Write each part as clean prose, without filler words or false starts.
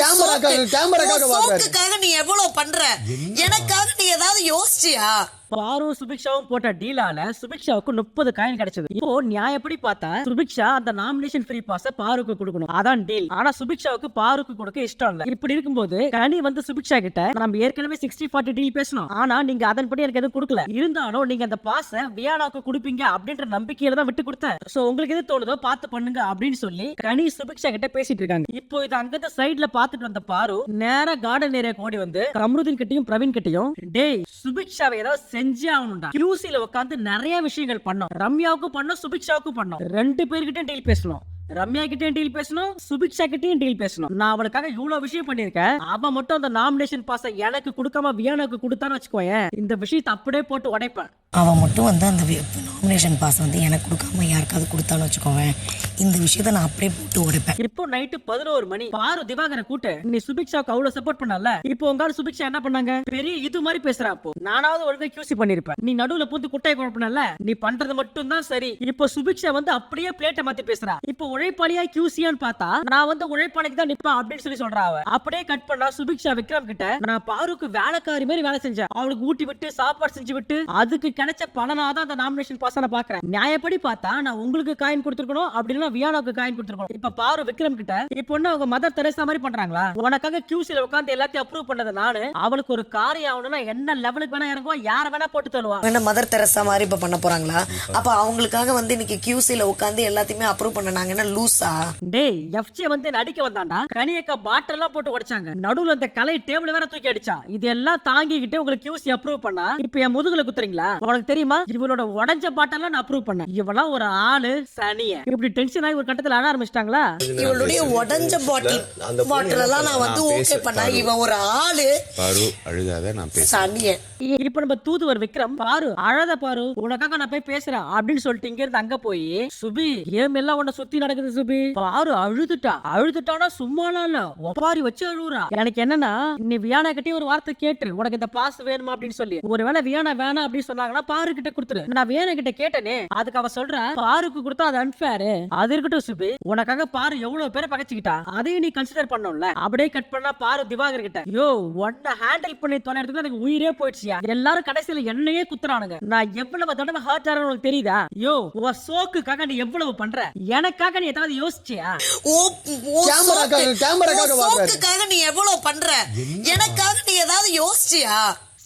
கேமராக்காக நீ எவ்வளவு பண்ற? எனக்காக நீ ஏதாவது யோசிச்சியா? பாரும் சுபிக்ஷாவும் போட்ட டீலால சுபிக்ஷாவுக்கு 30 காயின் கிடைச்சது. இப்போ நியாயப்படி பார்த்தா சுபிக்ஷா அந்த நாமினேஷன் ஃப்ரீ பாஸ பாருக்கு கொடுக்கணும், அதான் டீல். ஆனா சுபிக்ஷாவுக்கு பாருக்கு கொடுக்க இஷ்டம் இல்ல. இப்படி இருக்கும்போது கனி வந்து சுபிக்ஷா கிட்ட நம்ம ஏற்கனவே 60-40 டீல் பேசணும், ஆனா நீங்க அதன்படி எனக்கு எதுவும் கொடுக்கல, இருந்தாலும் நீங்க அந்த பாஸ வியானாக்கு கொடுப்பீங்க அப்படின்ற நம்பிக்கையில தான் விட்டு கொடுத்தேன். சோ உங்களுக்கு எது தோணுதோ பார்த்து பண்ணுங்க அப்படின்னு சொல்லி கனி சுபிக்ஷா கிட்ட பேசிட்டு இருக்காங்க. இப்போ இது அங்க சைடுல பாத்துட்டு வந்த பாரு நேரா கார்டன் ஏரியா ஓடி வந்து கம்ருதீன் கிட்டயும் பிரவீன் கிட்டயும், டேய் சுபிக்ஷாவை ஏதாவது செஞ்சே ஆகணும்டா. QCல உட்கார்ந்து நிறைய விஷயங்கள் பண்ணோம், ரம்யாவுக்கும் பண்ணோம் சுபிக்ஷாவுக்கும் பண்ணோம், 2 பேர்கிட்ட டீல் பேசணும், ரம்யா கிட்டயும் டீல் பேசணும், சுபிக்ஷா கிட்டயும் டீல் பேசணும். நான் அவளுக்காக இவ்வளவு விஷயம் பண்ணிருக்கேன், அவன் மட்டும் அந்த நாமினேஷன் பாஸ எனக்கு கொடுக்காம வியானாக்கு கொடுத்தான்னு வச்சுக்கோயேன், இந்த விஷயத்தை அப்படியே போட்டு உடைப்பேன். அவன் மட்டும் வந்து அந்த நாமினேஷன் பாஸ் வந்து எனக்கு கொடுக்காம யாருக்காவது கொடுத்தான்னு வச்சுக்கோவேன், இந்த விஷயத்த நான் அப்படியே போட்டு உடைப்பேன். இப்போ நைட்டு 11 மணி. பாரு திவாகரை கூட்டு நீ சுபிக்ஷாவுக்கு அவ்வளவு சப்போர்ட் பண்ணல, இப்போ உங்க சுபிக்ஷா என்ன பண்ணாங்க, பெரிய இது மாதிரி பேசுறா. அப்போ நானாவது ஒழுங்கா QC பண்ணிருப்பேன், நீ நடுவுல பூந்து குட்டையை குழப்பினல, நீ பண்றது மட்டும் தான் சரி. இப்போ சுபிக்ஷா வந்து அப்படியே பிளேட்டை மாத்தி பேசுறா. இப்போ உழைப்பாளியா QCன்னு பார்த்தா நான் வந்து உழைப்பாளிக்கு தான் நிப்பேன் அப்படின்னு சொல்லி சொல்றா. அவ அப்படியே கட் பண்ணா சுபிக்ஷா விக்ரம் கிட்ட, நான் பாருக்கு வேலைக்காரி மாதிரி வேலை செஞ்சேன், அவளுக்கு ஊட்டி விட்டு சாப்பாடு செஞ்சு விட்டு அதுக்கு கிடைச்ச பலனாதான் அந்த நாமினேஷன் பாஸ் நான் பாக்குறேன். நியாயப்படி பார்த்தா நான் உங்களுக்கு காயின் கொடுத்துருக்கணும், அப்படின்னா வியானாவுக்கு காயின் கொடுத்துருக்கணும். இப்ப பாரு விக்ரம் கிட்ட இப்போ என்ன அவங்க மதர் தெரேசா மாதிரி பண்றாங்களா? உனக்காக QCல உட்கார்ந்து எல்லாத்தையும் அப்ரூவ் பண்ணது நானு, அவளுக்கு ஒரு காரியம் ஆகணும்னா என்ன லெவலுக்கு வேணா இறங்குவா, யார வேணா போட்டு தருவா. என்ன மதர் தெரேசா மாதிரி இப்ப பண்ண போறாங்களா? அப்ப அவங்களுக்காக வந்து இன்னைக்கு QCல உட்கார்ந்து எல்லாத்தையுமே அப்ரூவ் பண்ணாங்க. என்ன லூசா? டேய் FC வந்து நடிக்க வந்தாண்டா, கனியக்கா பாட்டில் எல்லாம் போட்டு உடைச்சாங்க, நடுவுல அந்த கலை டேபிள் வேற தூக்கி அடிச்சா. இதெல்லாம் தாங்கிக்கிட்டு உங்களுக்கு QC அப்ரூவ் பண்ணா இப்ப என் முதுகுல குத்துறீங்களா? உனக்கு தெரியுமா இவளோட உடைஞ்ச பாட்டெல்லாம் நான் அப்ரூவ் பண்ணேன், இவெல்லாம் ஒரு ஆளு சனிய. இப்படி டென்ஷன் ஆகி ஒரு கட்டத்துல அழ ஆரம்பிச்சிட்டாங்களா? இவளுடைய உடைஞ்ச பாட்டில் எல்லாம் நான் வந்து ஓகே பண்ணா, இவன் ஒரு ஆளு பாரு அழுகாத, நான் பேசுறேன் சனிய. இப்ப நம்ம தூதுவர் விக்ரம், பாரு அழத பாரு, உனக்காக நான் போய் பேசுறேன் அப்படின்னு சொல்லிட்டு இங்க இருந்து அங்க போய், சுபி ஏம் எல்லாம் உன்னை சுத்தி நடக்குது சுபி, பாரு அழுதுட்டானா சும்மாலாம் இல்ல, ஒப்பாரி வச்சு அழுவுறா. எனக்கு என்னன்னா நீ வியானா கிட்டே ஒரு வார்த்தை கேட்டு உனக்கு இந்த பாஸ் வேணுமா அப்படின்னு சொல்லி, ஒருவேளை வியானா வேணாம் அப்படின்னு சொன்னாங்கன்னா பாரு கிட்ட கொடுத்துரு. நான் வியானா கிட்ட கேட்டனே, அதுக்கு அவ சொல்ற பாருக்கு கொடுத்தா அது அன்ஃபேர். அது இருக்கட்டும் சுபி, உனக்காக பாரு எவ்வளவு பேரை பகச்சுக்கிட்டா, அதையும் நீ கன்சிடர் பண்ணணும்ல. அப்படியே கட் பண்ணா பாரு திவாகர் கிட்ட, யோ உன்னை ஹேண்டில் பண்ணி தொலைறதுக்கு எனக்கு உயிரே போயிடுச்சு, எல்லாரும் கடைசியில என்னையே குத்துறானுங்க, நான் எவ்வளவு தடவை ஹர்ட் ஆறேன்னு உனக்கு தெரியுதா? யோ உன் சோக்குக்காக நீ எவ்வளவு பண்ற, எனக்காக நீ ஏதாவது யோசிச்சியா? கேமராக்காக நீ எவ்வளவு பண்ற, எனக்காக நீ ஏதாவது யோசிச்சியா?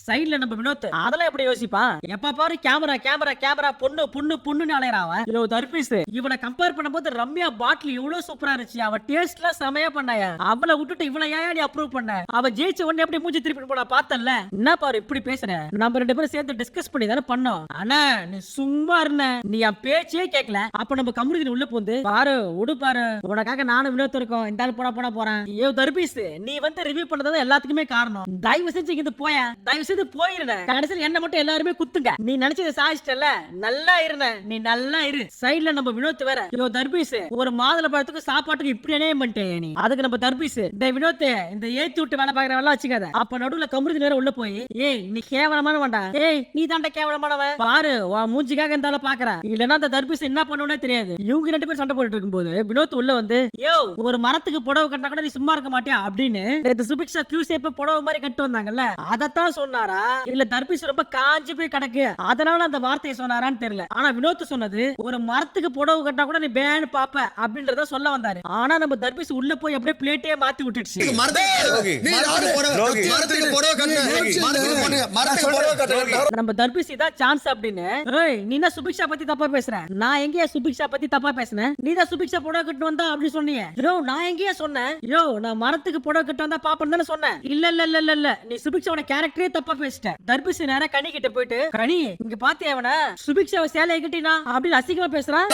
சைடுல நம்ம வினோத் அதெல்லாம் எப்படி யோசிப்பான், எப்ப பாரு கேமரா கேமரா கேமரா பொண்ணு பொண்ணு பொண்ணுன்னு அலையறான். இவ தர்பீஸ் இவனை கம்பேர் பண்ணும்போது ரம்யா பாட்டில் எவ்வளவு சூப்பரா இருந்துச்சு, அவ டேஸ்ட்லாம் செமையா பண்ணாயா, அவளை விட்டுட்டு இவளை ஏன் நீ அப்ரூவ் பண்ண? அவ ஜெயிச்ச உடனே எப்படி மூஞ்சி திருப்பி போனா பார்த்தல, என்ன பாரு இப்படி பேசுற? நம்ம 2 பேரும் சேர்ந்து டிஸ்கஸ் பண்ணி தானே பண்ணோம், ஆனா நீ சும்மா இருந்த, நீ என் பேச்சே கேட்கல. அப்ப நம்ம கம்ருதீன் உள்ள போந்து, பாரு உடு பாரு, உனக்காக நானும் வினோத் இருக்கோம், இந்த ஆள் போனா போறேன். ஏ தர்பீஸ் நீ வந்து ரிவ்யூ பண்ணதான் எல்லாத்துக்குமே காரணம், தயவு செஞ்சு இங்க போய, தயவு போயிருந்த கடைசியில் என்ன மட்டும் எல்லாருமே குத்துங்க, நீ நினைச்சத சாதிச்சிட்டல, நல்லா இருந்த நீ நல்லா இரு. சைடுல நம்ம வினோத் வேற, யோ தர்பீஸ் ஒரு மாதுளை பழத்துக்கு சாப்பாட்டுக்கு இப்படி அநியாயம் பண்ணிட்டே நீ. அதுக்கு நம்ம தர்பீஸ், டேய் வினோத் இந்த ஏத்தி விட்டு வேலை பாக்குற வேலை வச்சுக்காத. அப்ப நடுவுல கம்ருதீன் வேற உள்ள போய், ஏய் நீ கேவலமான வேண்டா, ஏய் நீ தாண்ட கேவலமானவன், பாரு உன் மூஞ்சிக்காக இந்த ஆள பாக்குற, இல்லன்னா அந்த தர்பீஸ் என்ன பண்ணுவனே தெரியாது. இவங்க 2 பேரும் சண்டை போட்டுட்டு இருக்கும்போது வினோத் உள்ள வந்து, யோ ஒரு மரத்துக்கு புடவை கட்டினா கூட நீ சும்மா இருக்க மாட்டியா அப்படின்னு சுபிக்ஷா QC புடவை மாதிரி கட்டு வந்தாங்கல்ல, அதத்தான் சொன்னாரா இல்ல தர்பீஸ் ரொம்ப காஞ்சி போய் கிடக்கு அதனால அந்த வார்த்தையை சொன்னாரான்னு தெரியல. ஆனா வினோத் சொன்னது ஒரு மரத்துக்கு புடவை கட்டினா கூட நீ பேன் பாப்ப அப்படின்றத சொல்ல வந்தாரு. ஆனா நம்ம தர்பீஸ் உள்ள போய் அப்படியே பிளேட்டே மாத்தி விட்டுடுச்சு. நம்ம தர்பீஸ் தான் சான்ஸ் அப்படின்னு, நீ என்ன சுபிக்ஷா பத்தி தப்பா பேசுற? நான் எங்கேயா சுபிக்ஷா பத்தி தப்பா பேசுனேன்? நீ தான் சுபிக்ஷா புடவை கட்டு வந்தா அப்படின்னு சொன்னீங்க. யோ நான் எங்கேயா சொன்னேன்? யோ நான் மரத்துக்கு புடவை கட்டு வந்தா பாப்பேன்னு தானே சொன்னேன். இல்ல இல்ல இல்ல இல்ல நீ சுபிக்ஷாவோட கேரக்டரே தப்பா பேசிட்ட. தர்பீஸ் நேரா கனி கிட்ட போயிட்டு, கனி இங்க பாத்தியா அவன சுபிக்ஷாவை சேலைய கட்டினா அப்படின்னு அசிங்கமா பேசுறான்.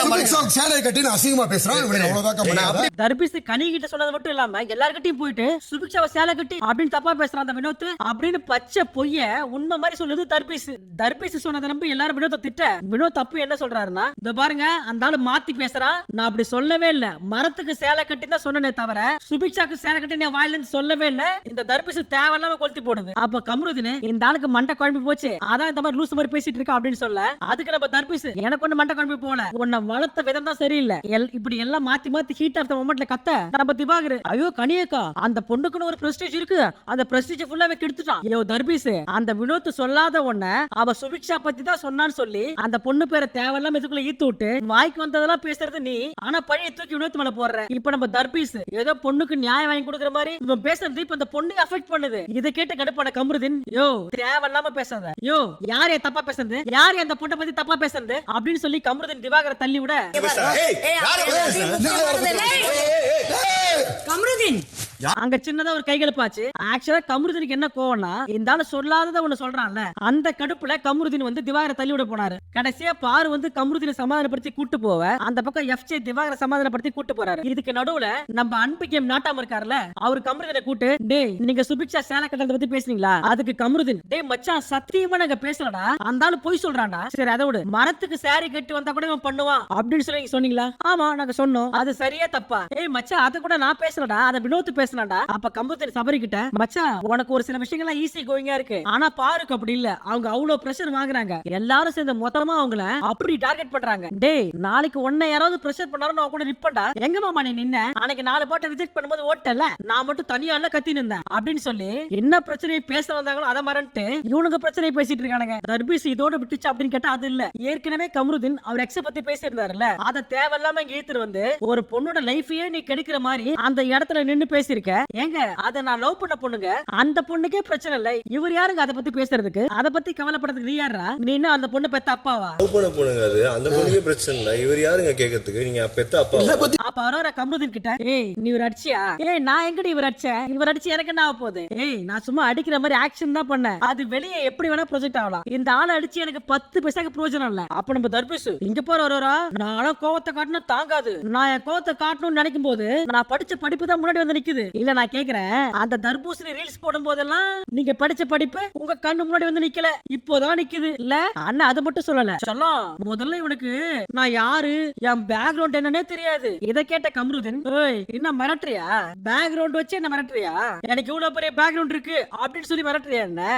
தர்பீஸ் கனி கிட்ட சொன்னது மட்டும் இல்லாம எல்லார்கிட்டயும் போயிட்டு சுபிக்ஷாவை சேலை கட்டி அப்படின்னு தப்பா பேசுறான் அந்த வினோத் அப்படின்னு பச்சை பொய்ய உண்மை மாதிரி சொல்லுது தர்பீஸ். தர்பீஸ் சொன்னதை நம்பி எல்லாரும் வினோத்தை திட்ட, வினோத் தப்பு என்ன சொல்றாருன்னா, இந்த பாருங்க அந்த ஆளு மாத்தி பேசுறான், நான் அப்படி சொல்லவே இல்ல, மரத்துக்கு சேலை கட்டி தான் சொன்னனே தவிர சுபிக்ஷாக்கு சேலை கட்டி நான் வாயில இருந்து சொல்லவே இல்ல. இந்த தர்பீஸ் தேவையில்லாம கொளுத்தி போடுது. அப்ப கம்ருதீன் இந்த ஆளுக்கு மண்டை குழம்பி போச்சு, அதான் இந்த மாதிரி லூசு மாதிரி பேசிட்டு இருக்கா அப்படின்னு சொல்ல, அதுக்கு நம்ம தர்பீஸ் எனக்கு ஒண்ணு மண்டை குழம்பி போல, உன்னை வளர்த்த விதம் தான் சரியில்லை, இப்படி எல்லாம் மாத்தி மாத்தி ஹீட் ஆஃப் த மொமெண்ட்ல கத்த நம்ம திவாகர் ஐயோ கனியக்கா அந்த பொண்ணுக்குன்னு ஒரு பிரஸ்டீஜ் இருக்கு, அந்த பிரஸ்டீஜ் ஃபுல்லாவே கெடுத்துட்டான். ஐயோ தர்பீஸ் அந்த வினோத் சொல்லாத ஒண்ண அவ சுபிக்ஷா பத்தி தான் சொன்னான்னு சொல்லி அந்த பொண்ணு பேரை தேவையில்லாம இதுக்குள்ள ஈத்து விட்டு வாய்க்கு வந்ததெல்லாம் பேசுறது நீ, ஆனா பழைய தூக்கி வினோத் மேல போடுற. இப்ப நம்ம தர்பீஸ் ஏதோ பொண்ணுக்கு நியாயம் வாங்கி கொடுக்குற மாதிரி இவன் பேசுறது இப்ப அந்த பொண்ணு அஃபெக்ட் பண்ணுது. இதை கேட்டு கடுப்பான கமருதீன் யோ தேவையில்லாம பேசாத, யோ யார் தப்பா பேசுறது, யார் அந்த பொண்ணை பத்தி தப்பா பேசுறது அப்படின்னு சொல்லி கமருதீன் திவாகரை தள்ளி விட கமருதீன் அங்க சின்னதா ஒரு கைகலப்பாச்சு. ஆக்சுவலா கமருதீனுக்கு என்ன கோவம்னா இந்த ஆளு சொல்லாதத ஒண்ணு சொல்றான்ல, அந்த கடுப்புல கமருதீன் வந்து திவாகரை தள்ளி விட போனாரு. கடைசியா பாரு வந்து கமருதீனை சமாதானப்படுத்தி கூட்டு போவ, அந்த பக்கம் எஃப்ஜே திவாகரை சமாதானப்படுத்தி கூட்டு போறாரு. இதுக்கு நடுவுல நம்ம அன்பு கேம் நாட்டாம இருக்காருல, அவரு கமருதீனை கூட்டு டேய் நீங்க சுபிக்ஷா சேலை கட்டறத பத்தி பேசுனீங்களா, அதுக்கு கமருதீன் டேய் மச்சான் சத்தியமா நாங்க பேசலடா, அந்த ஆளு போய் சொல்றான்டா, சரி அதோட மரத்துக்கு சாரி கட்டி வந்தா கூட இவன் பண்ணுவான் அப்படின்னு சொல்லி சொன்னீங்களா, ஆமா நாங்க சொன்னோம், அது சரியா தப்பா, ஏய் மச்சான் அத கூட நான் பேசலடா, அத வினோத் பேச. அப்ப கம்புத்தர் சபரிக்கிட்ட மச்சான் உனக்கு ஒரு சில விஷயங்கள்லாம் ஈஸி கோயிங்கா இருக்கு, ஆனா பாருக்கு அப்படி இல்ல, அவங்க அவ்வளவு பிரஷர் வாங்குறாங்க, எல்லாரும் சேர்ந்து மொத்தமா அவங்கள அப்படி டார்கெட் பண்றாங்க. டேய் நாளைக்கு உன்னை யாராவது பிரஷர் பண்ணாலும் நான் கூட நிப்பண்டா, எங்க மாமா நீ நின்ன அன்னைக்கு 4 பாட்டை ரிஜெக்ட் பண்ணும்போது ஓட்டல, நான் மட்டும் தனியா இல்ல கத்தி நின்றேன் அப்படின்னு சொல்லி என்ன பிரச்சனையை பேச வந்தாங்களோ அதை மறந்துட்டு இவனுக்கு பிரச்சனையை பேசிட்டு இருக்கானுங்க. தர்பீஸ் இதோட விட்டுச்சு அப்படின்னு கேட்டா அது இல்ல, ஏற்கனவே கமருதீன் அவர் எக்ஸ பத்தி பேசியிருந்தாருல்ல, அதை தேவையில்லாம இங்க இழுத்துட்டு வந்து ஒரு பொண்ணோட லைஃபையே நீ கெடுக்கிற மாதிரி அந்த இடத்துல நின்னு பேசிருக்க. ஏங்க அத நான் லவ் பண்ண பொண்ணுங்க, அந்த பொண்ணுக்கே பிரச்சனை இல்ல, இவர் யாருங்க அத பத்தி பேசுறதுக்கு, அத பத்தி கவலைப்படுறதுக்கு நீ யாரா, நீ என்ன அந்த பொண்ணு பெத்த அப்பாவா, லவ் பண்ண பொண்ணுங்க அது, அந்த பொண்ணுக்கே பிரச்சனை இல்ல, இவர் யாருங்க கேக்குறதுக்கு, நீங்க பெத்த அப்பாவா. அப்ப அவரோட கமருதீன் கிட்ட ஏய் நீ இவர் அடிச்சியா, ஏய் நான் எங்கடி இவர் அடிச்சேன், இவர் அடிச்சு எனக்கு என்ன ஆக போகுது, ஏய் நான் சும்மா அடிக்கிற மாதிரி ஆக்ஷன் தான் பண்ணேன், அது வெளியே எப்படி வேணா ப்ரொஜெக்ட் ஆகலாம், இந்த ஆளை அடிச்சு எனக்கு 10 பைசாக்கு பிரயோஜனம் இல்ல. அப்ப நம்ம தர்பீஸ் இங்க போற வரா, நானும் கோவத்தை காட்டணும் தாங்காது, நான் என் கோவத்தை காட்டணும்னு நினைக்கும் போது நான் படிச்ச படிப்பு தான் முன்னாடி வந்து நிக்குது. இல்ல நான் கேக்குறேன் அந்த தர்பூசணி ரீல்ஸ் போடும் போதெல்லாம் நீங்க படிச்ச படிப்பு உங்க கண்ணு முன்னாடி வந்து நிக்கல, இப்போதான் நிக்குது இல்ல அண்ணா, அது மட்டும் சொல்லல சொல்லும் முதல்ல இவனுக்கு நான் யாரு என் பேக்ரவுண்ட் என்னன்னே தெரியாது. இதை கேட்ட கமருதீன் என்ன மிரட்டுறியா, பேக்ரவுண்ட் வச்சு என்ன மிரட்டுறியா, எனக்கு இவ்வளவு பெரிய பேக்ரவுண்ட் இருக்கு அப்படின்னு சொல்லி மிரட்டுறியா என்ன,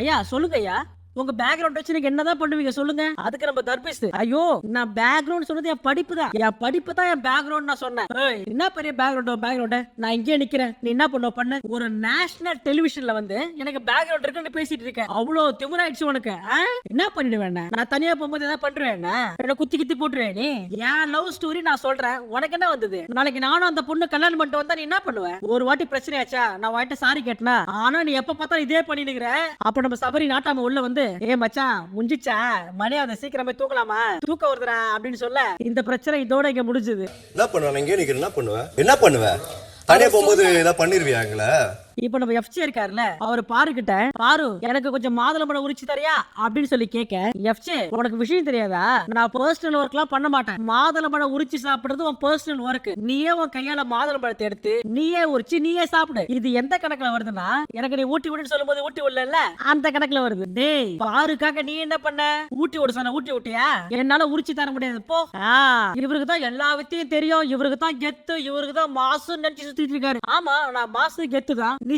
ஐயா சொல்லுங்க ஐயா உங்க பேக்ரவுண்ட் வச்சு நீங்க என்னதான் பண்ணுவீங்க சொல்லுங்க. அதுக்கு நம்ம தர்பீஸ் ஐயோ நான் பேக்ரவுண்ட் சொன்னது என் படிப்பு தான், என் படிப்பு தான் என் பேக்ரவுண்ட் நான் சொன்னேன். என்ன பெரிய பேக்ரவுண்ட், நான் இங்கே நிக்கிறேன், நீ என்ன பண்ணுவ பண்ணு, ஒரு நேஷனல் டெலிவிஷன்ல வந்து எனக்கு பேக்ரவுண்ட் இருக்குன்னு பேசிட்டு இருக்கேன், அவ்வளவு திமிராயிடுச்சு உனக்கு, என்ன பண்ணிடுவேன், நான் தனியா போகும்போது ஏதாவது பண்றேன், என்ன குத்தி கித்தி போட்டுருவேன், நீ என் லவ் ஸ்டோரி நான் சொல்றேன், உனக்கு என்ன வந்தது, நாளைக்கு நானும் அந்த பொண்ணு கல்யாணம் பண்ணிட்டு வந்தா நீ என்ன பண்ணுவேன், ஒரு வாட்டி பிரச்சனை ஆச்சா நான் வாட்ட சாரி கேட்டனா, ஆனா நீ எப்ப பார்த்தா இதே பண்ணிடுகிற. அப்ப நம்ம சபரி நாட்டாம உள்ள வந்து ஏ மச்சான் முடிஞ்சிச்சா மணியாவது சீக்கிரமே தூக்கலாமா, தூக்க வருதுடா அப்படின்னு சொல்ல இந்த பிரச்சனை இதோட இங்க முடிஞ்சது. என்ன பண்ணுவேன் இங்கே நிக்கிறேன், என்ன பண்ணுவேன் தனியா போகும்போது ஏதாவது பண்ணிருவியாங்களா. இப்ப நம்ம எஃப்ஜே இருக்காருல்ல, அவர் பாரு கிட்ட பாரு எனக்கு கொஞ்சம் மாதுளம்பழம் உரிச்சு தரியா அப்படின்னு சொல்லி கேட்க, எஃப்ஜே உனக்கு விஷயம் தெரியாதா, நான் பர்சனல் ஒர்க் எல்லாம் பண்ண மாட்டேன், மாதுளம்பழம் உரிச்சு சாப்பிடுறது உன் பர்சனல் ஒர்க், நீயே உன் கையால மாதுளம்பழத்தை எடுத்து நீயே உரிச்சு நீயே சாப்பிடு, இது எந்த கணக்குல வருதுன்னா எனக்கு நீ ஊட்டி விடுன்னு சொல்லும் போது ஊட்டி விடல அந்த கணக்குல வருது. டேய் பாருக்காக நீ என்ன பண்ண, ஊட்டி விட சொன்ன ஊட்டி விட்டியா, என்னால உரிச்சு தர முடியாது போ. இவருக்கு தான் எல்லா வித்தையும் தெரியும், இவருக்கு தான் கெத்து, இவருக்கு தான் மாசு நினைச்சு சுத்திட்டு இருக்காரு. ஆமா நான் மாசு கெத்து தான், நீ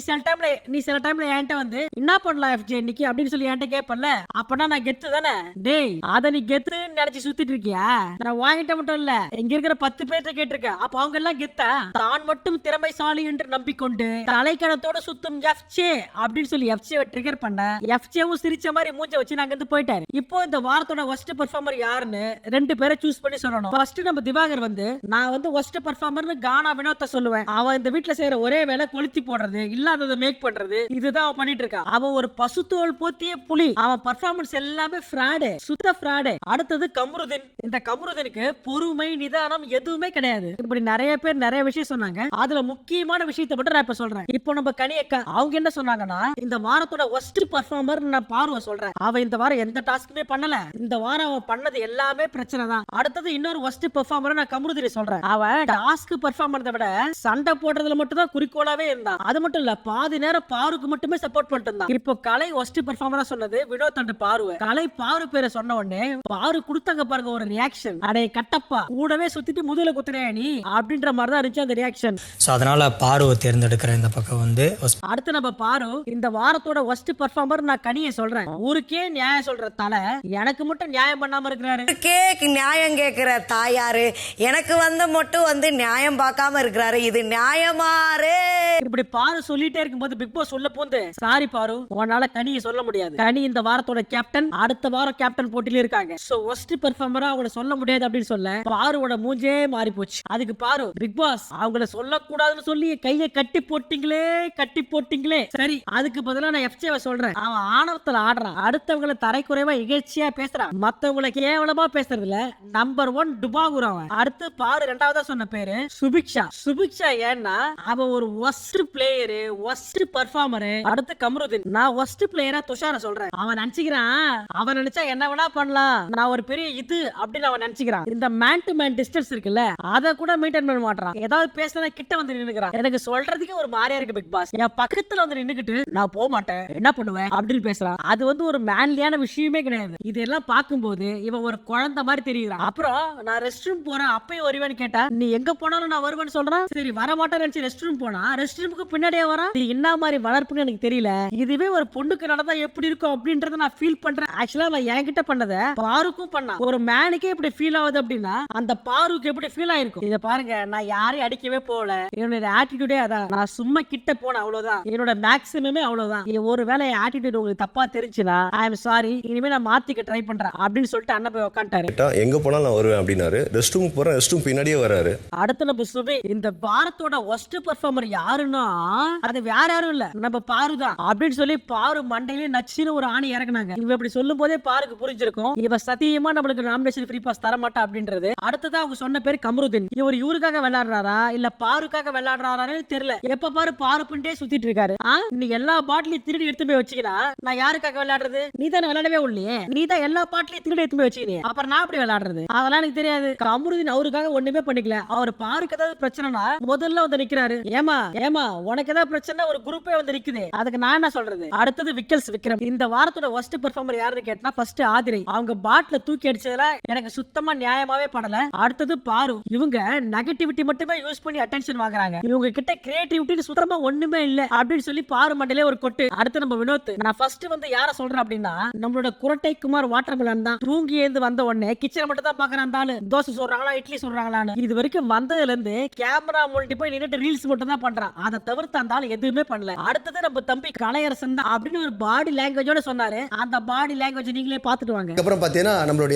சில டைம்ல என்கிட்ட வந்து என்ன பண்ணலாம் எஃப்ஜே இன்னைக்கு அப்படின்னு சொல்லி என்கிட்ட கேட்பல, அப்பனா நான் கெத்து தானே. டேய் அத நீ கெத்து நினைச்சு சுத்திட்டு இருக்கியா, நான் வாங்கிட்ட மட்டும் இல்ல இங்க இருக்கிற 10 பேர்ட்ட கேட்டிருக்கேன், அப்ப அவங்க எல்லாம் கெத்தா, தான் மட்டும் திறமைசாலி என்று நம்பிக்கொண்டு தலைக்கணத்தோட சுத்தும் எஃப்ஜே அப்படின்னு சொல்லி எஃப்ஜே ட்ரிகர் பண்ண, எஃப்ஜேவும் சிரிச்ச மாதிரி மூஞ்ச வச்சு நாங்க இருந்து போயிட்டாரு. இப்போ இந்த வாரத்தோட ஒஸ்ட் பெர்ஃபார்மர் யாருன்னு 2 பேரை சூஸ் பண்ணி சொல்லணும். ஃபர்ஸ்ட் நம்ம திவாகர் வந்து நான் வந்து ஒஸ்ட் பெர்ஃபார்மர்னு கானா வினோத்தை சொல்லுவேன், அவன் இந்த வீட்டுல செய்யற ஒரே வேலை கொளுத்தி போடுறது இல்லாததை மேக் பண்றது, இதுதான் அவன் பண்ணிட்டு இருக்கான். அவன் ஒரு பசுத்தோல் போத்திய புலி, அவன் பர்ஃபார்மன்ஸ் எல்லாமே ஃப்ராடு, சுத்த ஃப்ராடு. அடுத்தது கமருதீன், இந்த கமருதீனுக்கு பொறுமை நிதானம் எதுவுமே கிடையாது. இப்படி நிறைய பேர் நிறைய விஷயம் சொன்னாங்க, அதுல முக்கியமான விஷயத்தை மட்டும் நான் இப்ப சொல்றேன். இப்போ நம்ம கனியக்கா அவங்க என்ன சொன்னாங்கன்னா, இந்த வாரத்தோட ஒஸ்ட் பர்ஃபார்மர் நான் பார்வை சொல்றேன், அவன் இந்த வாரம் எந்த டாஸ்க்குமே பண்ணல, இந்த வாரம் அவன் பண்ணது எல்லாமே பிரச்சனை தான். அடுத்தது இன்னொரு ஒஸ்ட் பர்ஃபார்மர் நான் கமருதீனை சொல்றேன், அவன் டாஸ்க் பர்ஃபார்மர் விட சண்டை போடுறதுல மட்டும் தான் குறிக்கோளாவே இருந்தான். அது மட்டும் இல்ல பாதி நேரம் பாருக்கு மட்டுமே சப்போர்ட் பண்ணிட்டு இருந்தான். இப்போ கலை ஒஸ்ட் பெர்ஃபார்மரா சொன்னது வினோத் அண்ட் பாரு. கலை பாரு பேரை சொன்ன உடனே பாரு கொடுத்தாங்க பாருங்க ஒரு ரியாக்ஷன். அடே கட்டப்பா கூடவே சுத்திட்டு முதுகுல குத்துறியா நீ அப்படின்ற மாதிரி தான் இருந்துச்சு அந்த ரியாக்ஷன். சோ அதனால பாருவை தேர்ந்தெடுக்கிற இந்த பக்கம் வந்து அடுத்து நம்ம பாரு இந்த வாரத்தோட ஒஸ்ட் பெர்ஃபார்மர் நான் கனியை சொல்றேன். ஊருக்கே நியாயம் சொல்ற தலை எனக்கு மட்டும் நியாயம் பண்ணாம இருக்கிறாரு. நியாயம் கேக்குற தாயாரு எனக்கு மட்டும் நியாயம் பார்க்காம இருக்கிறாரு. இது நியாயமாரே? இப்படி பாரு சொல்லிட்டே இருக்கும்போது பிக் பாஸ் சொல்ல போந்து சாரி பாரு உன்னால கனியை சொல்ல முடியாது. கனி இந்த வாரத்தோட கேப்டன், அடுத்த வாரம் கேப்டன் போட்டியில இருக்காங்க. சோ ஒஸ்ட் பெர்ஃபார்மரா அவங்கள சொல்ல முடியாது அப்படின்னு சொல்ல பாருவோட மூஞ்சே மாறி போச்சு. அதுக்கு பாரு பிக் பாஸ் அவங்கள சொல்லக்கூடாதுன்னு சொல்லி கையை கட்டி போட்டீங்களே. சரி அதுக்கு பதிலா நான் எஃப்ஜேவை சொல்றேன். அவன் ஆணவத்துல ஆடுறான், அடுத்தவங்களை தரைக்குறைவா இகழ்ச்சியா பேசுறான், மத்தவங்களை கேவலமா பேசுறதுல நம்பர் 1 டுபாகுறான். அடுத்து பாரு ரெண்டாவதா சொன்ன பேரு சுபிக்ஷா. ஏன்னா அவன் ஒரு ஒஸ்ட் பிளேயரு, ஒஸ்ட் பெர்ஃபார்மர். அடுத்து கமருதீன். நான் ஒஸ்ட் பிளேயரா துஷார சொல்றேன். அவன் நினைச்சா என்ன வேணா பண்ணலாம், நான் ஒரு பெரிய இது அப்படின்னு அவன் நினைச்சுக்கிறான். இந்த மேன் டு மேன் டிஸ்டன்ஸ் இருக்குல்ல அத கூட மெயின்டைன் பண்ண மாட்டான். ஏதாவது பேசினா கிட்ட வந்து நின்னுக்கிறான். எனக்கு சொல்றதுக்கு ஒரு மாதிரியா இருக்கு பிக் பாஸ். என் பக்கத்துல வந்து நின்னுக்கிட்டு நான் போக மாட்டேன் என்ன பண்ணுவேன் அப்படின்னு பேசுறான். அது ஒரு மேன்லியான விஷயமே கிடையாது. இதெல்லாம் பார்க்கும்போது இவன் ஒரு குழந்தை மாதிரி தெரியுறான். அப்புறம் நான் ரெஸ்ட் ரூம் போறேன் அப்பயும் வருவேன்னு கேட்டா நீ எங்க போனாலும் நான் வருவேன்னு சொல்றான். சரி வர மாட்டேன்னு நினைச்சு ரெஸ்ட் ரூம் போனா ரெஸ்ட் ரூமுக்கு பின்னாடியே வரான். இது என்ன மாதிரி வளர்ப்புன்னு எனக்கு தெரியல. இதுவே ஒரு பொண்ணுக்கு நடந்தா எப்படி இருக்கும் அப்படின்றத நான் ஃபீல் பண்றேன். ஆக்சுவலா நான் என்கிட்ட பண்ணத பாருக்கும் பண்ணா. ஒரு மேனுக்கே இப்படி ஃபீல் ஆகுது அப்படின்னா அந்த பாருக்கு எப்படி ஃபீல் ஆயிருக்கும். இத பாருங்க நான் யாரையும் அடிக்கவே போகல. என்னோட ஆட்டிடியூடே அதான். நான் சும்மா கிட்ட போனேன் அவ்வளவுதான். என்னோட மேக்ஸிமமே அவ்வளவுதான். ஒருவேளை என் ஆட்டிடியூட் உங்களுக்கு தப்பா தெரிஞ்சுனா ஐ எம் சாரி, இனிமே நான் மாத்திக்க ட்ரை பண்றேன் அப்படின்னு சொல்லிட்டு அண்ணன் போய் உட்காந்துட்டாரு. எங்க போனாலும் நான் வருவேன் அப்படின்னாரு. ரெஸ்ட் ரூம் போறேன், ரெஸ்ட் ரூம் பின்னாடியே வராரு. அடுத்து நம்ம சுபி இந்த வாரத்தோட ஒஸ்ட் பெர்ஃபார்மர் யாருன்னா அது வேற யாரும் இல்ல நம்ம பாருதான் அப்படின்னு சொல்லி பாரு மண்டையிலே நச்சுன்னு ஒரு ஆணி இறக்குனாங்க. இவ இப்படி சொல்லும் போதே பாருக்கு புரிஞ்சிருக்கும் இவ சத்தியமா நம்மளுக்கு நாமினேஷன் ஃப்ரீ பாஸ் தர மாட்டா அப்படின்றது. அடுத்ததா அவங்க சொன்ன பேர் கமருதீன். இவர் இவருக்காக விளையாடுறாரா இல்ல பாருக்காக விளையாடுறாரான்னு தெரியல. எப்ப பாரு பாரு பின்டே சுத்திட்டு இருக்காரு. நீ எல்லா பாட்டிலையும் திருடி எடுத்து போய் வச்சுக்கினா நான் யாருக்காக விளையாடுறது? நீ தான் விளையாடவே இல்லையே, நீ தான் எல்லா பாட்டிலையும் திருடி எடுத்து போய் வச்சுக்கினே, அப்புறம் நான் அப்படி விளையாடுறது? அதெல்லாம் எனக்கு தெரியாது. கமருதீன் அவருக்காக ஒண்ணுமே பண்ணிக்கல. அவர் பாருக்கு ஏதாவது பிரச்சனைனா முதல்ல வந்து நிக்கிறாரு. ஏமா உனக்கு ஏதாவது பிரச்சனை ஒரு குரூப்பே வந்து நிக்குது, அதுக்கு நான் என்ன சொல்றது? அடுத்தது விக்ரம். இந்த வாரத்தோட ஒஸ்ட் பெர்ஃபார்மர் யாருன்னு கேட்டா ஃபர்ஸ்ட் ஆதிரை. அவங்க பாட்டில தூக்கி அடிச்சதுல எனக்கு சுத்தமா நியாயமாவே படல. அடுத்தது பாரு. இவங்க நெகட்டிவிட்டி மட்டுமே யூஸ் பண்ணி அட்டென்ஷன் வாங்குறாங்க. இவங்க கிட்ட கிரியேட்டிவிட்டி சுத்தமா ஒண்ணுமே இல்ல அப்படின்னு சொல்லி பாரு மண்டையிலே ஒரு கொட்டு. அடுத்து நம்ம வினோத். நான் ஃபர்ஸ்ட் வந்து யார சொல்றேன் அப்படின்னா நம்மளோட குரட்டை குமார் வாட்டர்மெலன் தான். தூங்கி எழுந்து வந்த உடனே கிச்சனை மட்டும் தான் பாக்குறான். தோசை சொல்றாங்களா இட்லி சொல்றாங்களான்னு இது வரைக்கும் வந்ததுல இருந்து கேமரா முன்னாடி போய் நின்னுட்டு ரீல்ஸ் மட்டும் தான் பண்றான். அதை தவிர்த்து அந்த ஆள் எதுவுமே பண்ணல. அடுத்தது நம்ம தம்பி கலையரசன் தான் அப்படின்னு ஒரு பாடி லாங்குவேஜோட சொன்னாரு. அந்த பாடி லாங்குவேஜ் நீங்களே பாத்துட்டு வாங்க. அப்புறம் பாத்தீங்கன்னா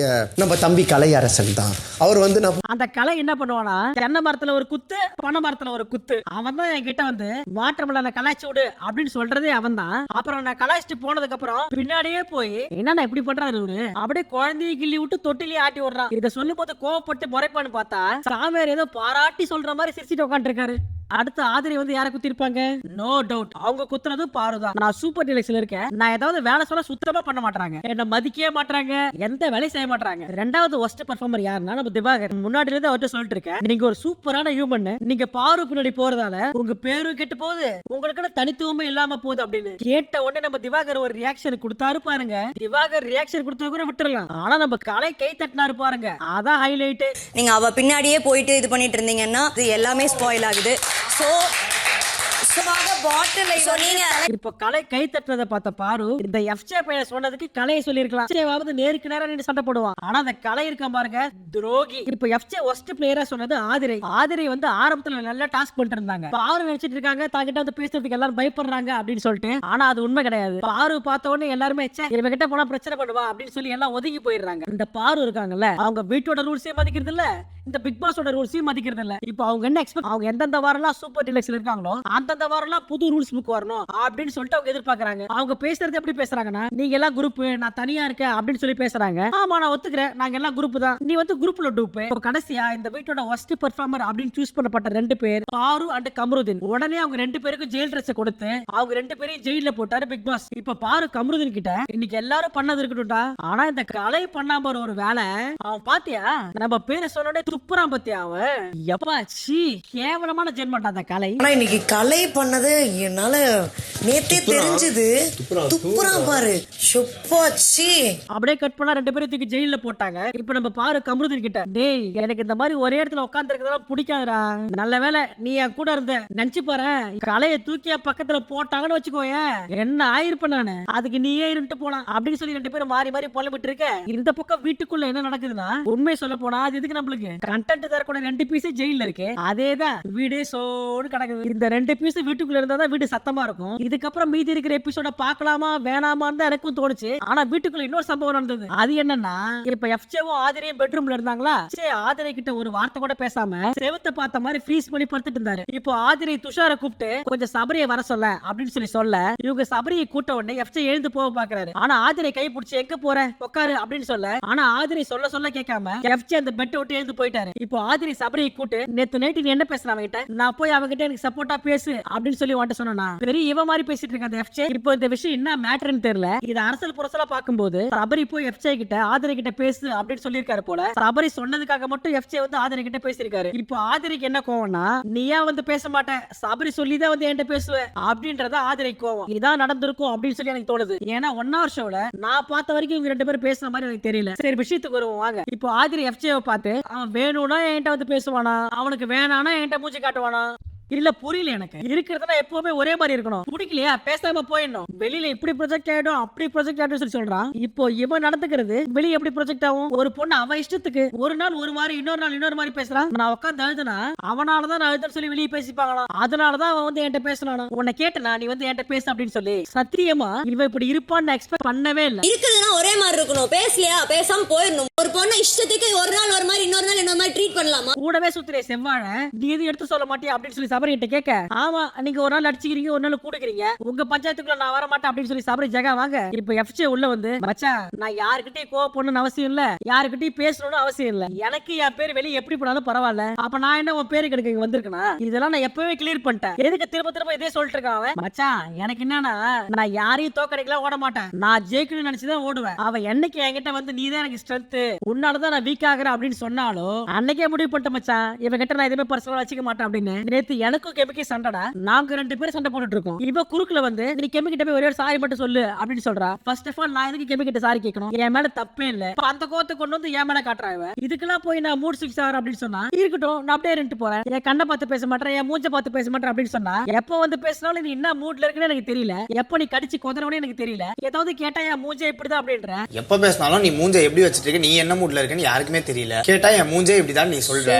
நம்ம தம்பி கலையரசன் தான். அவர் வந்து அந்த கலை என்ன பண்ணுவானா தென்னை மரத்துல ஒரு குத்து பனை மரத்துல ஒரு குத்து. அவன் தான் என்கிட்ட வந்து வாட்டர்மெலனை கலாய்ச்சி விடு அப்படின்னு சொல்றதே அவன் தான். அப்புறம் நான் கலாய்ச்சிட்டு போனதுக்கு அப்புறம் பின்னாடியே போய் என்ன இப்படி பண்றாரு இவரு, அப்படியே குழந்தைய கிள்ளி விட்டு தொட்டிலே ஆட்டி விடுறான். இதை சொல்லும் போது கோவப்பட்டு முறைப்பான்னு பார்த்தா சாமியார் ஏதோ பாராட்டி சொல்ற மாதிரி சிரிச்சிட்டு உட்காந்து இருக்காரு. அடுத்து ஆதிரை வந்து யாரை குத்தி இருப்பாங்க? நோ டவுட் அவங்க குத்துறது பாருதான். நான் சூப்பர் டீலக்ஸ்ல இருக்கேன். நான் ஏதாவது வேலை சொல்ல சுத்தமா பண்ண மாட்டாங்க, என்ன மதிக்கவே மாட்டாங்க, எந்த வேலையும் செய்ய மாட்டாங்க. ரெண்டாவது ஒஸ்ட் பெர்ஃபார்மர் யாருன்னா நம்ம திவாகர். முன்னாடில இருந்து அவர்கிட்ட சொல்லிட்டு இருக்கேன், நீங்க ஒரு சூப்பரான ஹியூமன், நீங்க பாரு பின்னாடி போறதால உங்க பேரும் கெட்டு போகுது, உங்களுக்கு தனித்துவமே இல்லாம போகுது அப்படின்னு கேட்ட உடனே நம்ம திவாகர் ஒரு ரியாக்ஷன் கொடுத்தாரு பாருங்க. திவாகர் ரியாக்ஷன் கொடுத்தா கூட விட்டுறலாம், ஆனா நம்ம கலை கை தட்டினாரு பாருங்க, அதான் ஹைலைட். நீங்க அவ பின்னாடியே போயிட்டு இது பண்ணிட்டு இருந்தீங்கன்னா இது எல்லாமே ஸ்பாயில் ஆகுது. இப்ப கலை கை தட்டுறத பார்த்த பாரு இந்த எஃப்ஜே பையனை சொன்னதுக்கு கலையை சொல்லிருக்கலாம். நேருக்கு நேரம் நின்று சண்டை போடுவான். ஆனா அந்த கலை இருக்க பாருங்க துரோகி. இப்ப எஃப்ஜே ஒஸ்ட் பிளேயரா சொன்னது ஆதிரை. ஆதிரை வந்து ஆரம்பத்துல நல்லா டாஸ்க் பண்ணிட்டு இருந்தாங்க. பாரு நினைச்சிட்டு இருக்காங்க தாங்கிட்ட வந்து பேசுறதுக்கு எல்லாரும் பயப்படுறாங்க அப்படின்னு சொல்லிட்டு. ஆனா அது உண்மை கிடையாது. பாரு பார்த்த உடனே எல்லாருமே இவங்க கிட்ட போனா பிரச்சனை பண்ணுவா அப்படின்னு சொல்லி எல்லாம் ஒதுங்கி போயிடுறாங்க. இந்த பாரு இருக்காங்கல்ல அவங்க வீட்டோட ரூல்ஸே மதிக்கிறது இல்ல, இந்த பிக் பாஸோட ரூல்ஸையும் மதிக்கிறது இல்ல. இப்போ அவங்க என்ன எக்ஸ்பெக்ட், அவங்க எந்தெந்த வாரம்லாம் சூப்பர் டீலக்ஸ்ல இருக்காங்களோ அந்தந்த வாரம்லாம் புது ரூல்ஸ் புக் வரணும் அப்படின்னு சொல்லிட்டு அவங்க எதிர்பார்க்கறாங்க. அவங்க பேசுறது எப்படி பேசுறாங்கன்னா, நீங்க எல்லாம் குரூப் நான் தனியா இருக்கேன் அப்படின்னு சொல்லி பேசுறாங்க. ஆமா நான் ஒத்துக்கிறேன், நாங்க எல்லாம் குரூப் தான், நீ வந்து குரூப்ல டூப். கடைசியா இந்த வீட்டோட ஒஸ்ட் பெர்ஃபார்மர் அப்படின்னு சூஸ் பண்ணப்பட்ட 2 பேர் பாரு அண்ட் கமருதீன். உடனே அவங்க 2 பேருக்கு ஜெயில் ட்ரெஸ் கொடுத்து அவங்க 2 பேரையும் ஜெயில போட்டாரு பிக் பாஸ். இப்ப பாரு கமருதீன் கிட்ட இன்னைக்கு எல்லாரும் பண்ணது இருக்கட்டும்டா, ஆனா இந்த கலை பண்ணாம ஒரு வேலை அவன் பாத்தியா, நம்ம பேரை சொன்னோட துப்புறான் பத்தியா அவன். எப்பா சீ கேவலமான ஜென்மண்டா அந்த கலை. ஆனா இன்னைக்கு கலை பண்ணது என்னால நேத்தே தெரிஞ்சது. துப்புறான் பாரு, சொப்பாச்சி. அப்படியே கட் பண்ணா 2 பேரும் தூக்கி ஜெயில போட்டாங்க. இப்ப நம்ம பாரு கமருதீன் கிட்ட, டேய் எனக்கு இந்த மாதிரி ஒரே இடத்துல உட்கார்ந்து இருக்கிறதெல்லாம் பிடிக்காதுடா, நல்ல வேலை நீ என் கூட இருந்த, நினைச்சு பாரு கலையை தூக்கி பக்கத்துல போட்டாங்கன்னு வச்சுக்கோயேன், என்ன ஆயிருப்ப நானு, அதுக்கு நீயே இருந்துட்டு போலாம் அப்படின்னு சொல்லி 2 பேரும் மாறி மாறி புலம்பிட்டு இருக்க. இந்த பக்கம் வீட்டுக்குள்ள என்ன நடக்குதுன்னா, உண்மை சொல்ல போனா அது எதுக்கு நம்மளுக்கு கண்டென்ட் தரக்கூடிய 2 பீஸ் ஜெயில இருக்கு, அதேதான் வீடே சோடு கிடக்குது. இந்த 2 பீஸ் வீட்டுக்குள்ள இருந்தாதான் வீடு சத்தமா இருக்கும். இதுக்கப்புறம் மீதி இருக்கிற எபிசோட பாக்கலாமா வேணாமான்னு தான் எனக்கும் தோணுச்சு. ஆனா வீட்டுக்குள்ள இன்னொரு சம்பவம் நடந்தது. அது என்னன்னா, இப்ப எஃப்ஜேவும் ஆதிரையும் பெட்ரூம்ல இருந்தாங்களா, ஆதிரை கிட்ட ஒரு வார்த்தை கூட பேசாம செவத்தை பார்த்த மாதிரி ஃப்ரீஸ் பண்ணி படுத்துட்டு இருந்தாரு. இப்போ ஆதிரை துஷாரை கூப்பிட்டு கொஞ்சம் சபரியை வர சொல்ல அப்படின்னு சொல்ல இவங்க சபரியை கூட்ட உடனே எஃப்ஜே எழுந்து போக பாக்குறாரு. ஆனா ஆதிரை கை பிடிச்சி எங்க போற உட்காரு அப்படின்னு சொல்ல, ஆனா ஆதிரை சொல்ல கேட்காம எஃப்ஜே அந்த பெட்டை விட்டு எழுந்து போயிட்டாரு. இப்போ ஆதிரை சபரியை கூட்டு, நேத்து நைட்டு நீ என்ன பேசுற அவங்கிட்ட, நான் போய் அவங்கிட்ட எனக்கு சப்போர்ட்டா பேசு அப்படின்னு சொல்லி வாட்ட சொன்னா, பெரிய இவ மாதிரி பேசிட்டு இருக்க அந்த எஃப்ஜே. இப்போ இந்த விஷயம் என்ன மேட்டர்னு தெரியல. இது அரசல் புரசலா பாக்கும்போது சபரி போய் எஃப்ஜே கிட்ட ஆதிரை கிட்ட பேசு அப்படின்னு சொல்லியிருக்காரு போல. சபரி சொன்னதுக்காக மட்டும் எஃப்ஜே வந்து ஆதிரை கிட்ட பேசியிருக்காரு. இப்போ ஆதிரைக்கு என்ன கோவம்னா, நீயா வந்து பேச மாட்டேன், சபரி சொல்லிதான் வந்து என்கிட்ட பேசுவ அப்படின்றத ஆதிரை கோவம். இதான் நடந்திருக்கும் அப்படின்னு சொல்லி எனக்கு தோணுது. ஏன்னா 1 hour ஷோல நான் பார்த்த வரைக்கும் இவங்க 2 பேரும் பேசுற மாதிரி எனக்கு தெரியல. சரி விஷயத்துக்கு வருவோம் வாங்க. இப்போ ஆதிரை எஃப்ஜேவை பார்த்து, அவன் வேணும்னா என்கிட்ட வந்து பேசுவானா, அவனுக்கு வேணானா என்கிட்ட மூஞ்சி காட்டுவானா, இல்ல புரியல எனக்கு. இருக்கிறதுனா எப்பவுமே ஒரே மாதிரி இருக்கணும், பிடிக்கலையா பேசாம போயிடணும். வெளியில இப்படி ப்ரொஜெக்ட் ஆயிடும் அப்படி ப்ரொஜெக்ட் ஆயிடும் சொல்லி சொல்றான். இப்போ இவன் நடந்துக்கிறது வெளியே எப்படி ப்ரொஜெக்ட் ஆகும்? ஒரு பொண்ணு அவன் இஷ்டத்துக்கு ஒரு நாள் ஒரு மாதிரி இன்னொரு நாள் இன்னொரு மாதிரி பேசுறான். நான் உட்காந்து அழுதுனா அவனாலதான் நான் அழுதுன்னு சொல்லி வெளியே பேசிப்பாங்களாம். அதனாலதான் அவன் வந்து என்கிட்ட பேசலாம். உன்னை கேட்டனா நீ வந்து என்கிட்ட பேச அப்படின்னு சொல்லி. சத்தியமா இவன் இப்படி இருப்பான்னு எக்ஸ்பெக்ட் பண்ணவே இல்லை. இருக்குதுன்னா ஒரே மாதிரி இருக்கணும், பேசலையா பேசாம போயிடணும். ஒரு பொண்ணு இஷ்டத்துக்கு ஒரு நாள் ஒரு மாதிரி இன்னொரு நாள் இன்னொரு மாதிரி ட்ரீட் பண்ணலாமா? கூடவே சுத்துறே செவ்வாழ, நீ எது எடுத்து சொல்ல மாட்டியா அப்படின்னு சொல்லி சபரி கிட்ட கேட்க, ஆமா நீங்க ஒரு நாள் அடிச்சுக்கிறீங்க ஒரு நாள் கூடுக்கிறீங்க, உங்க பஞ்சாயத்துக்குள்ள நான் வர மாட்டேன் அப்படின்னு சொல்லி சபரி ஜெகா வாங்க. இப்ப எஃப்ஜே உள்ள வந்து, மச்சான் நான் யாருக்கிட்டையும் கோவப்படணும்னு அவசியம் இல்ல, யாருக்கிட்டையும் பேசணும்னு அவசியம் இல்ல, எனக்கு என் பேர் வெளியே எப்படி போனாலும் பரவாயில்ல, அப்ப நான் என்ன உன் பேரு கிடைக்க வந்திருக்கேனா? இதெல்லாம் நான் எப்பவே கிளியர் பண்ணிட்டேன், எதுக்கு திரும்ப திரும்ப இதே சொல்லிட்டு இருக்கான் அவன். மச்சான் எனக்கு என்னன்னா, நான் யாரையும் தோக்கடிக்கலாம் ஓட மாட்டேன், நான் ஜெயிக்கணும்னு நினைச்சுதான் ஓடுவேன். அவன் என்னைக்கு என்கிட்ட வந்து நீதான் எனக்கு ஸ்ட்ரென்த், உன்னாலதான் நான் வீக் ஆகுறேன் அப்படின்னு சொன்னாலும் அன்னைக்கே முடிவு பண்ணிட்டேன் மச்சான், இவன் கிட்ட நான் எதுவுமே பர்சனலா வச்சுக்க மாட்டேன் அப்படின்னு. நேத்து எனக்கும் கெமிக்கி சண்டை, நாங்க 2 பேரும் சண்டை போட்டுட்டு இருக்கோம். இவ குறுக்குல வந்து, நீ கெமி கிட்ட போய் ஒரே ஒரு சாரி மட்டும் சொல்லு அப்படின்னு சொல்றா. ஃபர்ஸ்ட் ஆஃப் ஆல் நான் எதுக்கு கெமி கிட்ட சாரி கேட்கணும்? என் மேல தப்பே இல்ல. அந்த கோவத்தை கொண்டு வந்து என் மேல காட்டுறா இவ. இதுக்கெல்லாம் போய் நான் மூட் 6 ஆகிறேன் அப்படின்னு சொன்னா, இருக்கட்டும் நான் அப்படியே ரெண்டு போறேன், என் கண்ணை பார்த்து பேச மாட்டேன், என் மூஞ்ச பார்த்து பேச மாட்டேன் அப்படின்னு சொன்னா, எப்ப வந்து பேசினாலும் நீ என்ன மூட்ல இருக்குன்னு எனக்கு தெரியல, எப்ப நீ கடிச்சு கொதறவனே எனக்கு தெரியல, ஏதாவது கேட்டா என் மூஞ்ச இப்படிதான் அப்படின்ற. எப்ப பேசினாலும் நீ மூஞ்ச எப்படி வச்சிட்டு இருக்க, நீ என்ன மூட்ல இருக்கன்னு யாருக்குமே தெரியல, கேட்டா என் மூஞ்சே இப்படிதான் நீ சொல்ற.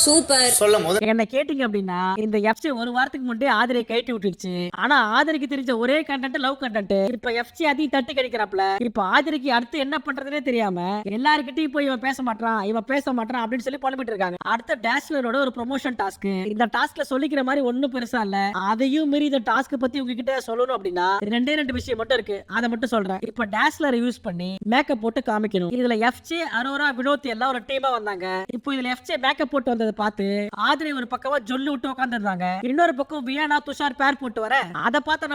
சூப்பர் சொல்லும் போது என்ன கேட்டீங்க அப்படின்னா, இந்த எஃப்ஜே ஒரு வாரத்துக்கு முன்னாடி ஆதிரை கைட்டு விட்டுருச்சு. ஆனா ஆதிரைக்கு தெரிஞ்ச ஒரே கண்டென்ட் லவ் கண்டென்ட். இப்ப எஃப்ஜே அதையும் தட்டி கடிக்கிறாப்ல. இப்ப ஆதிரைக்கு அடுத்து என்ன பண்றதுனே தெரியாம எல்லார்கிட்டயும் போய் இவன் பேச மாட்டான் இவன் பேச மாட்டான் அப்படின்னு சொல்லி புலம்பிட்டு இருக்காங்க. அடுத்த டாஸ்லரோட ஒரு ப்ரொமோஷன் டாஸ்க். இந்த டாஸ்க்ல சொல்லிக்கிற மாதிரி ஒண்ணும் பெருசா இல்ல. அதையும் மீறி இந்த டாஸ்க் பத்தி உங்ககிட்ட சொல்லணும் அப்படின்னா 2 விஷயம் மட்டும் இருக்கு, அதை மட்டும் சொல்றேன். இப்ப டாஸ்லரை யூஸ் பண்ணி மேக்கப் போட்டு காமிக்கணும். இதுல எஃப்ஜே, அரோரா, வினோத் எல்லாம் ஒரு டீமா வந்தாங்க. இப்போ இதுல எஃப்ஜே மேக்கப் போட்டு வந்ததை பார்த்து ஆதிரை ஒரு பக்கமா ஜொல்லு விட்டு உட்கார்ந்துருந்தாங்க. இன்னொரு பக்கம் வியானா, துஷார் பேர் போட்டு வர அதை பார்த்த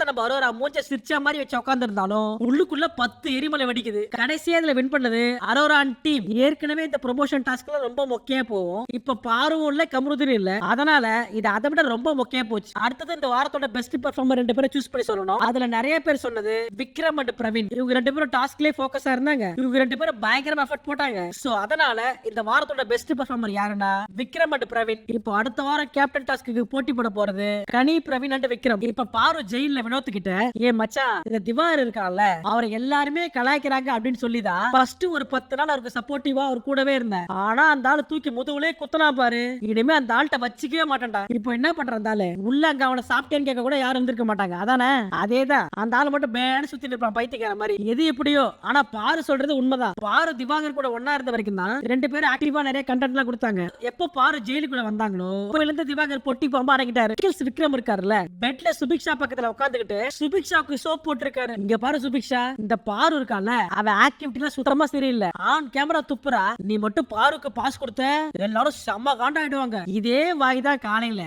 நம்ம அரோரா மூஞ்ச சிரிச்ச மாதிரி வச்சு உட்கார்ந்து இருந்தாலும் உள்ளுக்குள்ள 10 எரிமலை வெடிக்குது. கடைசியா இதுல வின் பண்ணது அரோரா டீம். ஏற்கனவே இந்த ப்ரொமோஷன் டாஸ்க்ல ரொம்ப மொக்கையா போகும். இப்ப பாரும் இல்ல கமருதிரும் இல்ல, அதனால இது அதை விட ரொம்ப மொக்கையா போச்சு. அடுத்தது இந்த வாரத்தோட பெஸ்ட் பெர்ஃபார்மர் 2 பேரை சூஸ் பண்ணி சொல்லணும். அதுல நிறைய பேர் சொன்னது விக்ரம் அண்ட் பிரவீன். இவங்க 2 பேரும் டாஸ்க்லயே ஃபோக்கஸா இருந்தாங்க. இவங்க 2 பேரும் பயங்கரமா எஃபர்ட் போட்டாங்க. சோ அதனால இந்த வாரத்தோட பெஸ்ட் பெர்ஃபார்மர் யாருன்னா விக்ரம் அண்ட் பிரவீன். இப்போ அடுத்த வாரம் கேப்டன் டாஸ்க்கு போட்டி போட போறது கனி, பிரவீன் அண்ட் விக்ரம். இப்ப பாரு ஜெயில வினோத் கிட்ட, ஏ மச்சான் இந்த திவார் இருக்கான்ல அவரை எல்லாருமே கலாய்க்கிறாங்க அப்படின்னு சொல்லிதான் ஃபர்ஸ்ட் ஒரு 10 நாள் அவருக்கு சப்போர்ட்டிவா அவர் கூடவே இருந்தேன். ஆனா அந்த ஆளு தூக்கி முதுகுலே குத்தனா பாரு, இனிமே அந்த ஆள்கிட்ட வச்சுக்கவே மாட்டேன்டா. இப்போ என்ன பண்றதால உள்ள அங்க அவனை சாப்பிட்டேன்னு கேட்க கூட யாரும் இருந்திருக்க மாட்டாங்க. அதானே? அதேதான். அந்த ஆளு மட்டும் பேன்னு சுத்தி இருப்பான் பைத்தியக்கார மாதிரி. எது எப்படியோ ஆனா பாரு சொல்றது உண்மைதான். பாரு திவாகர் கூட ஒன்னா இருந்த வரைக்கும் தான் 2 பேரும் ஆக்டிவா நிறைய கண்டென்ட் எல்லாம் கொடுத்தாங்க. எப்போ பாரு ஜெயிலுக்குள்ள வந்தாங்களோ இருந்து திவாகர் பொட்டி பாம்பா அடங்கிட்டாரு. விக்ரம் இருக்காருல்ல, பெட்ல சுபிக்ஷா பக்கத்துல உட்காந்துக்கிட்டு சுபிக்ஷாக்கு சோப் போட்டுருக்காரு. இங்க பாரு சுபிக்ஷா, இந்த பாரு இருக்கான்ல அவன் ஆக்டிவிட்டிலாம் சுத்தமா சரியில்லை. ஆன் கேமரா துப்புறா, நீ மட்டும் பாருக்கு பாஸ் கொடுத்த எல்லாரும் செம்ம காண்டாயிடுவாங்க. இதே வாய் தான் காலையில,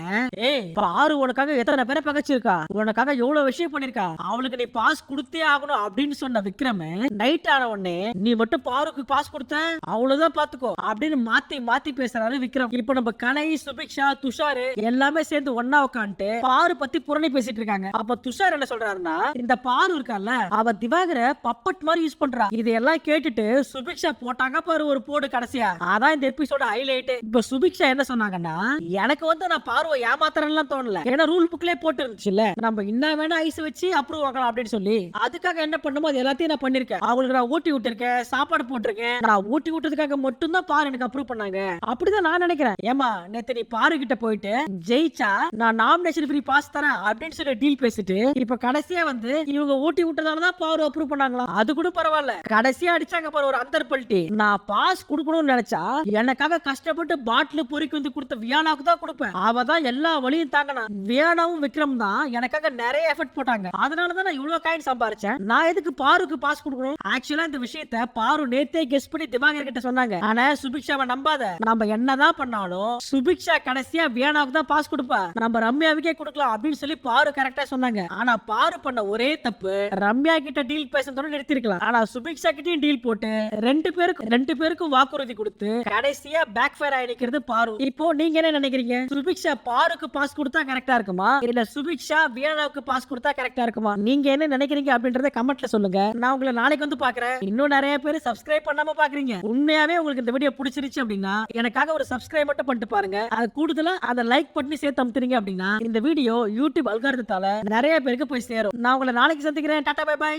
ஏய் பாரு உனக்காக எத்தனை பேரை பகச்சிருக்கா, உனக்காக எவ்வளவு விஷயம் பண்ணிருக்கா, அவளுக்கு நீ பாஸ் கொடுத்தே ஆகணும் அப்படின்னு சொன்ன விக்ரம் நைட் ஆன உடனே நீ மட்டும் பாருக்கு பாஸ் கொடுத்த அவ்வளவுதான் பாத்துக்கோ அப்படின்னு மாத்தி மாத்தி பேசுறாரு விக்ரம். இப்ப நம்ம கலை, சுபிக்ஷா, துஷார் எல்லாமே சேர்ந்து ஒன்னா உட்காந்துட்டு பாரு பத்தி புரணி பேசிட்டு இருக்காங்க. அப்ப துஷார் என்ன சொல்றாருன்னா, இந்த பாரு இருக்கால அவ திவாகர பப்பட் மாதிரி யூஸ் பண்றா. இதெல்லாம் கேட்டுட்டு சுபிக்ஷா போட்டாங்க பாரு ஒரு போடு கடைசியா. அதான் இந்த எபிசோட ஹைலைட். இப்ப சுபிக்ஷா என்ன சொன்னாங்கன்னா, எனக்கு வந்து நான் பார்வை ஏமாத்துறேன்லாம் தோணல, ஏன்னா ரூல் புக்லயே போட்டு இருந்துச்சுல்ல, நம்ம இன்னும் வேணா ஐஸ் வச்சு அப்ரூவ் ஆகலாம் அப்படின்னு சொல்லி அதுக்காக என்ன பண்ணுமோ அது எல்லாத்தையும் நான் பண்ணிருக்கேன். அவங்களுக்கு நான் ஊட்டி விட்டுருக்கேன், சாப்பாடு போட்டிருக்கேன். நான் ஊட்டி விட்டதுக்காக மட்டும் தான் பாரு எனக்கு அப்ரூவ் பண்ணாங்க. அப்படிதான் நான் நினைக்கிறேன். ஏமா நேத்து நீ பாரு கிட்ட போயிட்டு ஜெயிச்சா நான் நாமினேஷன் ஃப்ரீ பாஸ் தரேன் அப்படின்னு சொல்லி டீல் பேசிட்டு இப்ப கடைசியா வந்து இவங்க ஊட்டி விட்டதாலதான் பாரு அப்ரூவ் பண்ணாங்களா? அது கூட பரவாயில்ல, கடைசியா அடிச்சாங்க பாரு ஒரு அந்தர் பல்ட்டி. நான் பாஸ் கொடுக்கணும்னு நினைச்சா எனக்காக கஷ்டப்பட்டு பாட்டில் பொறுக்கி வந்து கொடுத்த வியானாவுக்கு தான் கொடுப்பேன். அவ தான் எல்லா வழியும் தாங்கினா. வியானாவும் விக்ரம் தான் எனக்காக நிறைய எஃபர்ட் போட்டாங்க. அதனாலதான் நான் இவ்வளவு காயின் சம்பாரிச்சேன். நான் எதுக்கு பாருக்கு பாஸ் கொடுக்கணும்? ஆக்சுவலா இந்த விஷயத்தை பாரு நேத்தே கெஸ் பண்ணி திவாகர் கிட்ட சொன்னாங்க. ஆனா சுபிக்ஷாவை நம்பாத, நம்ம என்னதான் பண்ணாலும் சுபிக்ஷா கடைசியா வியானாவுக்கு தான் பாஸ் கொடுப்பா, நம்ம ரம்யாவுக்கே கொடுக்கலாம் அப்படின்னு சொல்லி பாரு கரெக்டா சொன்னாங்க. ஆனா பாரு பண்ண ஒரே தப்பு, ரம்யா கிட்ட டீல் பேசுறதோட நிறுத்திருக்கலாம். ஆனா சுபிக்ஷா கிட்டயும் டீல் போட்டு ரெண்டு பேருக்கும் வாக்குறுதி கொடுத்து கடைசியா பேக் ஃபயர் ஆயிடுக்கிறது பாரு. இப்போ நீங்க என்ன நினைக்கிறீங்க? சுபிக்ஷா பாருக்கு பாஸ் கொடுத்தா கரெக்டா இருக்குமா, இல்ல சுபிக்ஷா வியானாவுக்கு பாஸ் கொடுத்தா கரெக்டா இருக்குமா? நீங்க என்ன நினைக்கிறீங்க அப்படின்றத கமெண்ட்ல சொல்லுங்க. நான் உங்களை நாளைக்கு வந்து பாக்குறேன். இன்னும் நிறைய பேர் சப்ஸ்கிரைப் பண்ணாம பாக்குறீங்க. உண்மையாவே உங்களுக்கு இந்த வீடியோ பிடிச்சிருச்சு அப்படின்னா எனக்காக ஒரு சப்ஸ்கிரைப் மட்டும் பண்ணிட்டு பாருங்க. அது கூடுதலா அதை லைக் பண்ணி சேர்த்து அமுத்துறீங்க அப்படின்னா இந்த வீடியோ யூடியூப் அல்காரிதத்தால நிறைய பேருக்கு போய் சேரும். நான் உங்களை நாளைக்கு சந்திக்கிறேன். Tata bye by.